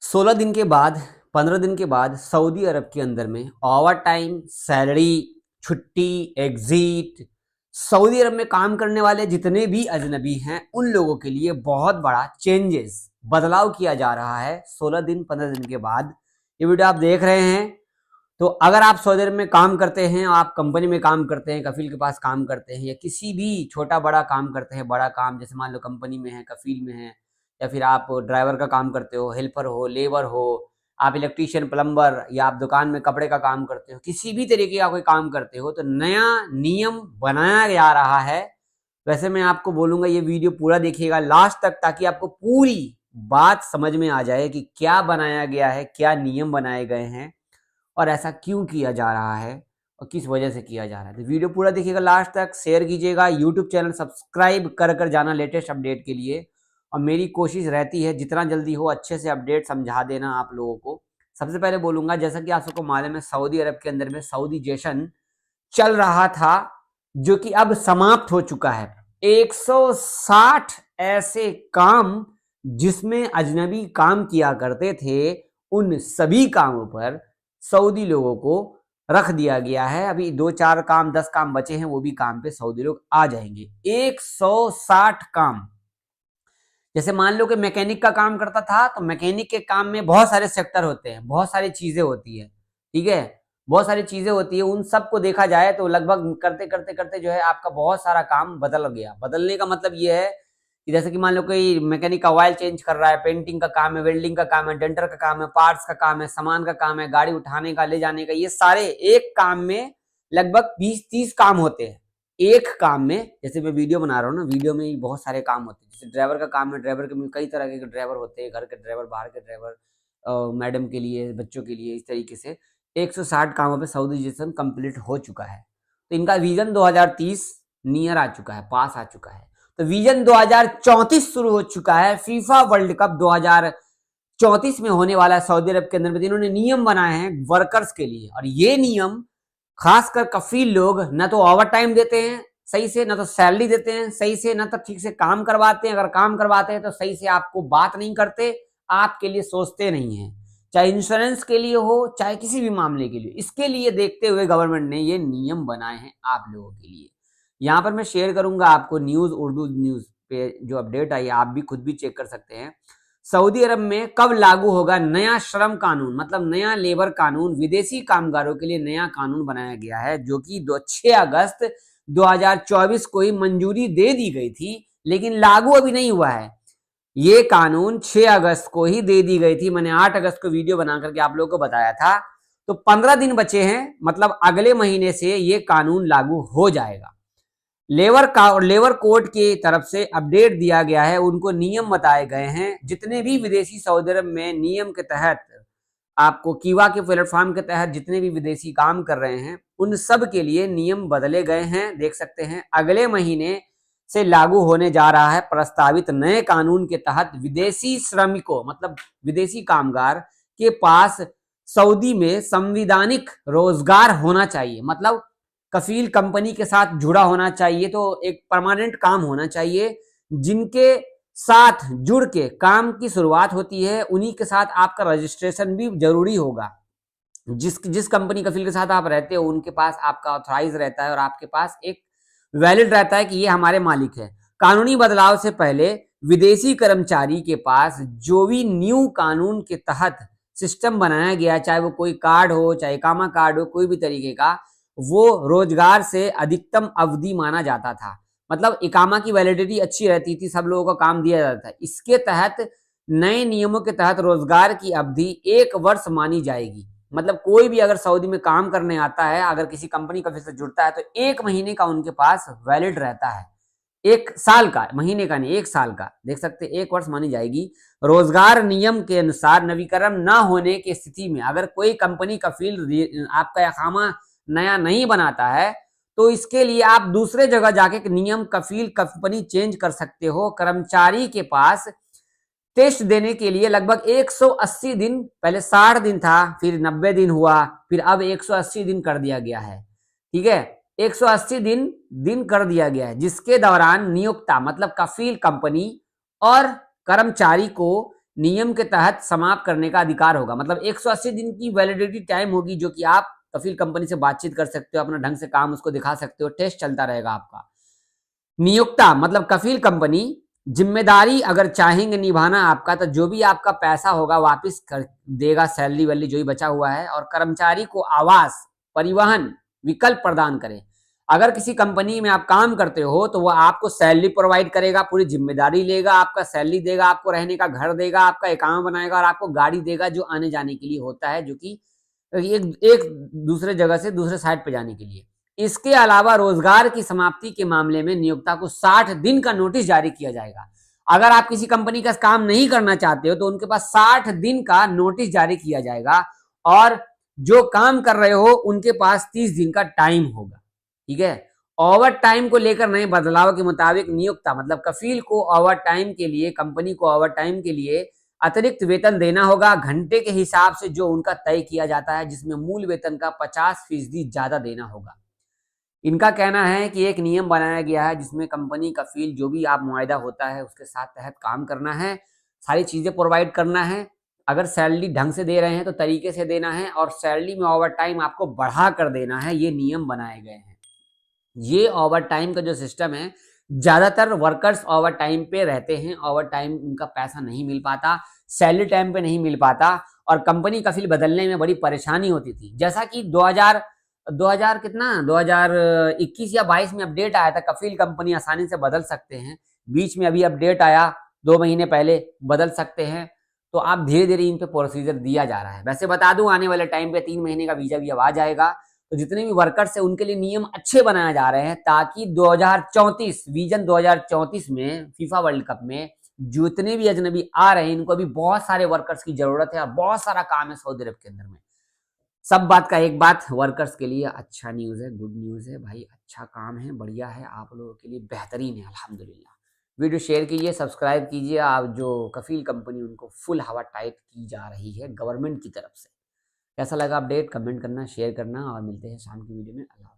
16 दिन के बाद 15 दिन के बाद सऊदी अरब के अंदर में ओवर टाइम, सैलरी, छुट्टी, एग्जिट, सऊदी अरब में काम करने वाले जितने भी अजनबी हैं उन लोगों के लिए बहुत बड़ा चेंजेस, बदलाव किया जा रहा है 16 दिन 15 दिन के बाद। ये वीडियो आप देख रहे हैं तो अगर आप सऊदी अरब में काम करते हैं, आप कंपनी में काम करते हैं, कफील के पास काम करते हैं या किसी भी छोटा बड़ा काम करते हैं, बड़ा काम जैसे मान लो कंपनी में है, कफील में है, या फिर आप ड्राइवर का काम करते हो, हेल्पर हो, लेबर हो, आप इलेक्ट्रीशियन, प्लम्बर, या आप दुकान में कपड़े का काम करते हो, किसी भी तरीके का कोई काम करते हो तो नया नियम बनाया जा रहा है। वैसे मैं आपको बोलूंगा ये वीडियो पूरा देखिएगा लास्ट तक ताकि आपको पूरी बात समझ में आ जाए कि क्या बनाया गया है, क्या नियम बनाए गए हैं और ऐसा क्यों किया जा रहा है और किस वजह से किया जा रहा है। तो वीडियो पूरा देखिएगा लास्ट तक, शेयर कीजिएगा, यूट्यूब चैनल सब्सक्राइब कर जाना लेटेस्ट अपडेट के लिए। और मेरी कोशिश रहती है जितना जल्दी हो अच्छे से अपडेट समझा देना आप लोगों को। सबसे पहले बोलूंगा, जैसा कि आप सबको मालूम है, सऊदी अरब के अंदर में सऊदी जश्न चल रहा था जो कि अब समाप्त हो चुका है। 160 ऐसे काम जिसमें अजनबी काम किया करते थे उन सभी कामों पर सऊदी लोगों को रख दिया गया है। अभी 2-4 काम 10 काम बचे हैं, वो भी काम पे सऊदी लोग आ जाएंगे। 160 काम। जैसे मान लो कि मैकेनिक का काम करता था तो मैकेनिक के काम में बहुत सारे सेक्टर होते हैं, बहुत सारी चीजें होती है, ठीक है, बहुत सारी चीजें होती है। उन सबको देखा जाए तो लगभग करते करते करते जो है आपका बहुत सारा काम बदल गया। बदलने का मतलब ये है कि जैसे कि मान लो कोई मैकेनिक का ऑयल चेंज कर रहा है, पेंटिंग का काम है, वेल्डिंग का काम है, डेंटर का काम है, पार्ट्स का काम है, सामान का काम है, गाड़ी उठाने का, ले जाने का, ये सारे एक काम में लगभग 20-30 काम होते हैं। एक काम में, जैसे मैं वीडियो बना रहा हूँ ना, वीडियो में ही बहुत सारे काम होते हैं। जैसे ड्राइवर का काम है, ड्राइवर के में कई तरह के ड्राइवर होते हैं, घर के ड्राइवर, बाहर के ड्राइवर, मैडम के लिए, बच्चों के लिए, इस तरीके से 160 कामों पे सऊदी जश्न कंप्लीट हो चुका है। तो इनका विजन 2030 नियर आ चुका है, पास आ चुका है। तो विजन 2034 शुरू हो चुका है। फीफा वर्ल्ड कप 2034 में होने वाला है सऊदी अरब के अंदर में। इन्होंने नियम बनाए हैं वर्कर्स के लिए, और ये नियम खासकर कफील लोग न तो ओवर टाइम देते हैं सही से, न तो सैलरी देते हैं सही से, न तो ठीक से काम करवाते हैं। अगर काम करवाते हैं तो सही से आपको बात नहीं करते, आपके लिए सोचते नहीं है, चाहे इंश्योरेंस के लिए हो चाहे किसी भी मामले के लिए। इसके लिए देखते हुए गवर्नमेंट ने ये नियम बनाए हैं आप लोगों के लिए। यहाँ पर मैं शेयर करूंगा आपको न्यूज, उर्दू न्यूज पे जो अपडेट आई, आप भी खुद भी चेक कर सकते हैं। सऊदी अरब में कब लागू होगा नया श्रम कानून, मतलब नया लेबर कानून। विदेशी कामगारों के लिए नया कानून बनाया गया है जो कि 6 अगस्त 2024 को ही मंजूरी दे दी गई थी, लेकिन लागू अभी नहीं हुआ है। ये कानून 6 अगस्त को ही दे दी गई थी। मैंने 8 अगस्त को वीडियो बना करके आप लोगों को बताया था। तो 15 दिन बचे हैं, मतलब अगले महीने से ये कानून लागू हो जाएगा। लेबर कोर्ट की तरफ से अपडेट दिया गया है, उनको नियम बताए गए हैं। जितने भी विदेशी सऊदी अरब में नियम के तहत, आपको कीवा के प्लेटफॉर्म के तहत जितने भी विदेशी काम कर रहे हैं उन सब के लिए नियम बदले गए हैं। देख सकते हैं अगले महीने से लागू होने जा रहा है। प्रस्तावित नए कानून के तहत विदेशी श्रमिकों, मतलब विदेशी कामगार के पास सऊदी में संवैधानिक रोजगार होना चाहिए, मतलब कफील कंपनी के साथ जुड़ा होना चाहिए। तो एक परमानेंट काम होना चाहिए। जिनके साथ जुड़ के काम की शुरुआत होती है उन्हीं के साथ आपका रजिस्ट्रेशन भी जरूरी होगा। जिस कंपनी कफील के साथ आप रहते हो उनके पास आपका ऑथराइज रहता है और आपके पास एक वैलिड रहता है कि ये हमारे मालिक है। कानूनी बदलाव से पहले विदेशी कर्मचारी के पास जो भी न्यू कानून के तहत सिस्टम बनाया गया, चाहे वो कोई कार्ड हो, चाहे इकामा कार्ड हो, कोई भी तरीके का, वो रोजगार से अधिकतम अवधि माना जाता था। मतलब इकामा की वैलिडिटी अच्छी रहती थी, सब लोगों को काम दिया जाता था। इसके तहत नए नियमों के तहत रोजगार की अवधि 1 वर्ष मानी जाएगी। मतलब कोई भी अगर सऊदी में काम करने आता है, अगर किसी कंपनी का से जुड़ता है तो 1 महीने का उनके पास वैलिड रहता है। 1 साल का, महीने का नहीं, 1 साल का। देख सकते 1 वर्ष मानी जाएगी। रोजगार नियम के अनुसार नवीकरण न होने की स्थिति में अगर कोई कंपनी कफील आपका इकामा नया नहीं बनाता है तो इसके लिए आप दूसरे जगह जाके नियम कफील कंपनी चेंज कर सकते हो। कर्मचारी के पास टेस्ट देने के लिए लगभग 180 दिन, पहले 60 दिन था, फिर 90 दिन हुआ, फिर अब 180 दिन कर दिया गया है। ठीक है, 180 दिन कर दिया गया है, जिसके दौरान नियोक्ता मतलब कफील कंपनी और कर्मचारी को नियम के तहत समाप्त करने का अधिकार होगा। मतलब 180 दिन की वैलिडिटी टाइम होगी, जो कि आप कफील कंपनी से बातचीत कर सकते हो, अपना ढंग से काम उसको दिखा सकते हो, टेस्ट चलता रहेगा आपका। नियोक्ता मतलब कफील कंपनी जिम्मेदारी अगर चाहेंगे निभाना आपका, तो जो भी आपका पैसा होगा वापस कर देगा, सैलरी वैली जो भी बचा हुआ है, और कर्मचारी को आवास परिवहन विकल्प प्रदान करें। अगर किसी कंपनी में आप काम करते हो तो वो आपको सैलरी प्रोवाइड करेगा, पूरी जिम्मेदारी लेगा, आपका सैलरी देगा, आपको रहने का घर देगा, आपका अकाउंट बनाएगा और आपको गाड़ी देगा जो आने जाने के लिए होता है, जो कि एक दूसरे जगह से दूसरे साइड पे जाने के लिए। इसके अलावा रोजगार की समाप्ति के मामले में नियोक्ता को 60 दिन का नोटिस जारी किया जाएगा। अगर आप किसी कंपनी का काम नहीं करना चाहते हो तो उनके पास 60 दिन का नोटिस जारी किया जाएगा, और जो काम कर रहे हो उनके पास 30 दिन का टाइम होगा। ठीक है। ओवर टाइम को लेकर नए बदलाव के मुताबिक नियोक्ता मतलब कफील को ओवर टाइम के लिए, कंपनी को ओवर टाइम के लिए अतिरिक्त वेतन देना होगा, घंटे के हिसाब से जो उनका तय किया जाता है, जिसमें मूल वेतन का 50% ज्यादा देना होगा। इनका कहना है कि एक नियम बनाया गया है जिसमें कंपनी कफील जो भी आप मुआयदा होता है उसके साथ तहत काम करना है, सारी चीजें प्रोवाइड करना है। अगर सैलरी ढंग से दे रहे हैं तो तरीके से देना है, और सैलरी में ओवर टाइम आपको बढ़ा कर देना है। ये नियम बनाए गए हैं। ये ओवर टाइम का जो सिस्टम है, ज्यादातर वर्कर्स ओवर टाइम पे रहते हैं, ओवर टाइम उनका पैसा नहीं मिल पाता, सैलरी टाइम पे नहीं मिल पाता, और कंपनी कफील बदलने में बड़ी परेशानी होती थी। जैसा कि 2021 या 22 में अपडेट आया था, कफील कंपनी आसानी से बदल सकते हैं। बीच में अभी अपडेट आया 2 महीने पहले, बदल सकते हैं। तो आप धीरे धीरे इन पे प्रोसीजर दिया जा रहा है। वैसे बता दूं, आने वाले टाइम पे 3 महीने का वीजा भी अब आ जाएगा। तो जितने भी वर्कर्स है उनके लिए नियम अच्छे बनाए जा रहे हैं, ताकि 2034 विजन 2034 में फीफा वर्ल्ड कप में जितने भी अजनबी आ रहे हैं, इनको अभी बहुत सारे वर्कर्स की जरूरत है और बहुत सारा काम है सऊदी अरब के अंदर में। सब बात का एक बात, वर्कर्स के लिए अच्छा न्यूज़ है, गुड न्यूज़ है भाई, अच्छा काम है, बढ़िया है, आप लोगों के लिए बेहतरीन है, अल्हम्दुलिल्लाह। वीडियो शेयर कीजिए, सब्सक्राइब कीजिए। आप जो कफील कंपनी उनको फुल हवा टाइट की जा रही है गवर्नमेंट की तरफ से। कैसा लगा अपडेट, कमेंट करना, शेयर करना, और मिलते हैं शाम की वीडियो में। अल्लाह।